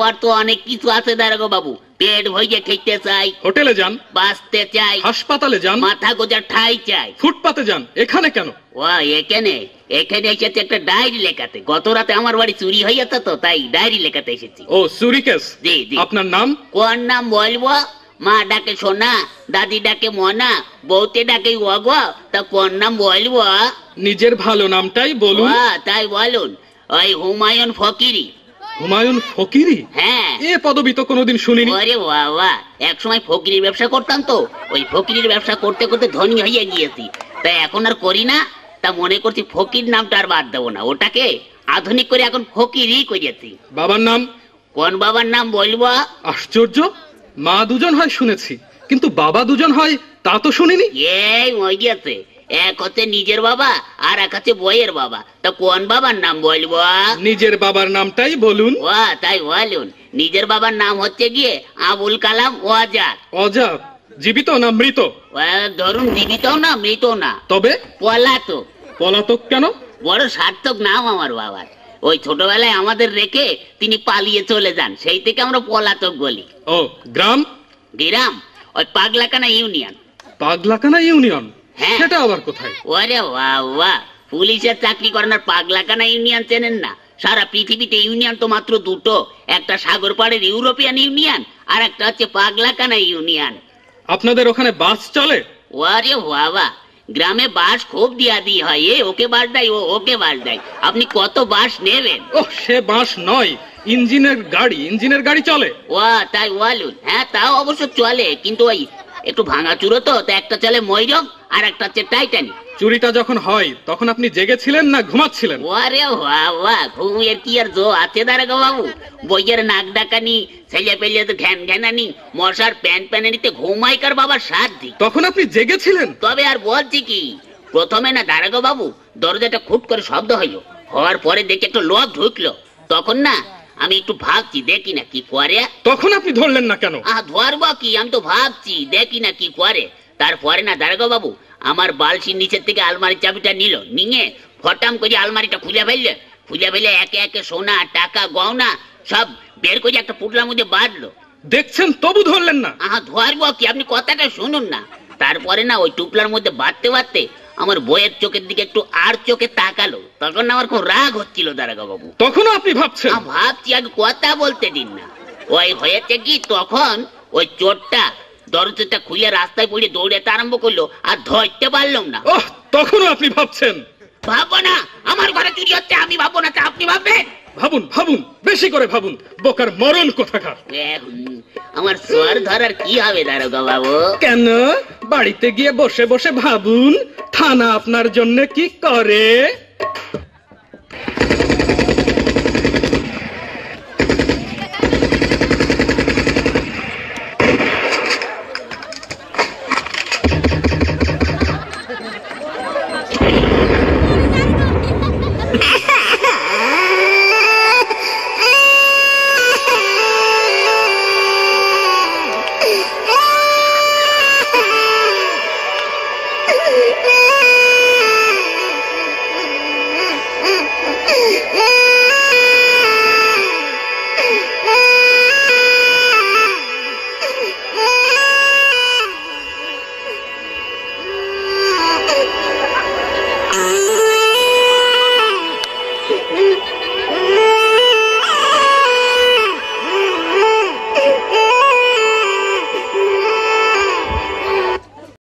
চাওয়ার তো অনেক কিছু আছে দারোগা বাবু। পেট ভরিয়ে খেতে চাই, হোটেলে যান, বাঁচতে চাই, হাসপাতালে যান, মাথা গোজার ঠাই চাই। ফুটপাতে যান, এখানে কেন? ও এখানে এসেছে একটা ডায়েরি লেখাতে। গত রাতে আমার বাড়ি চুরি হয়ে যেত, তো তাই ডায়েরি লেখাতে এসেছি। ও চুরি কেস? জি জি। আপনার নাম? কোন নাম বলবো? মা ডাকে সোনা, দাদি ডাকে মনা, বউতে ডাকে ওগো, তা কোন নাম বলবো? নিজের ভালো নামটাই বলুন। তাই বলুন, ওই হুমায়ুন ফকিরি। হুমায়ুন ফকিরি? হ্যাঁ। এ পদবি তো কোনোদিন শুনিনি। আরে বাবা, এক সময় ফকিরির ব্যবসা করতাম তো, ওই ফকিরির ব্যবসা করতে করতে ধনী হয়ে গিয়েছি, তাই এখন আর করি না। তা মনে করছি ফকির নামটা আর বাদ দেবো না, ওটাকে আধুনিক করে এখন ফকিরই করেছি। বাবার নাম? কোন বাবার নাম বলবো? আশ্চর্য, মা দুজন হয় শুনেছি, কিন্তু বাবা দুজন হয় তা তো শুনিনি। এই মরিয়াছে, এক হচ্ছে নিজের বাবা আর এক হচ্ছে বইয়ের বাবা। তা কোন বাবার নাম বলবো? নিজের বাবার নামটাই বলুন। তাই বলুন, নিজের বাবার নাম হচ্ছে গিয়ে আবুল কালাম ওয়াজাদ। অজাদ? জীবিত না মৃত? ধরুন জীবিত না মৃত না, তবে পলাতক। পলাতক কেন? বড় সার্থক নাম আমার বাবার। ওই ছোটবেলায় আমাদের রেখে তিনি পালিয়ে চলে যান, সেই থেকে আমরা পলাতক বলি। ও গ্রাম? গ্রাম ওই পাগলাকানা ইউনিয়ন। পাগলাকানা ইউনিয়ন? হ্যাঁ। সেটা আবার কোথায়? ওরে বাবা, পুলিশের চাকরি করেন আর পাগলাকানা ইউনিয়ন চেনেন না? সারা পৃথিবীতে ইউনিয়ন তো মাত্র দুটো, একটা সাগর পাড়ের ইউরোপিয়ান ইউনিয়ন আর একটা হচ্ছে পাগলাকানা ইউনিয়ন। আপনাদের ওখানে বাস চলে? ওরে বাবা, গ্রামে বাস খুব দিয়া দিয়ে হয়, এ ওকে বাস দেয়, ও ওকে বাস দেয়। আপনি কত বাস নেবেন? ও সে বাস নয়, ইঞ্জিনের গাড়ি। ইঞ্জিনের গাড়ি চলে? তাই বলুন। হ্যাঁ তাও অবশ্য চলে, কিন্তু ওই একটু ভাঙাচুরো তো, একটা চলে ময়ূরক আর একটা হচ্ছে টাইটানিক। চুরিটা যখন হয় তখন আপনি জেগেছিলেন না ঘুমাচ্ছিলেন? ওরে বাবা, ঘুমের কি আর জো আছে দারোগা বাবু? বইয়ের নাক ডাকানি, ছেলে পেলে তো ঘ্যান ঘ্যানানি, মশার প্যান প্যানানিতে ঘুমাইকার বাবার সাধ্যি। তখন আপনি জেগেছিলেন? তবে আর বলছি কি, প্রথমে না দারোগা বাবু দরজাটা খুট করে শব্দ হওয়ার পরে দেখি একটা লোক ঢুকলো। তখন না আমি একটু ভাবছি, দেখি না কি করে। তখন আপনি ধরলেন না কেন? ধরবো কি, আমি তো ভাবছি দেখি না কি করে। তারপরে না দারোগা বাবু আমার বালসির নিচের থেকে আলমারির চাবিটা নিয়ে ফটাম করে আলমারিটা খুলে ফেললে একে একে সোনা টাকা গয়না সব বের করে একটা পুটলার মধ্যে বাঁধলো। দেখছেন তবু ধরলেন না? ধরবো কি, আপনি কথাটা শুনুন না। তারপরে না ওই টুপলার মধ্যে বাঁধতে আমার বইয়ের চোখের দিকে একটু আর চোখে তাকালো। তখন আমার খুব রাগ হচ্ছিল দারোগা বাবু। তখনও আপনি ভাবছেন? ভাবছি, আগে কথা বলতে দিন না। ওই হয়েছে কি, তখন ওই চোরটা দরজাটা খুলে রাস্তায় পড়ে দৌড়াতে আরম্ভ করলো, আর ধরতে পারলাম না। তখনও আপনি ভাবছেন? ভাববো না, আমার ঘরে চুরি হচ্ছে, আমি ভাববো না, তা আপনি ভাববেন? ভাবুন, বেশি করে ভাবুন, বোকার মরণ কোথাকার। আমার স্বর ধরার কি হবে দারোগা বাবু? কেন? বাড়িতে গিয়ে বসে বসে ভাবুন, থানা আপনার জন্য কি করে।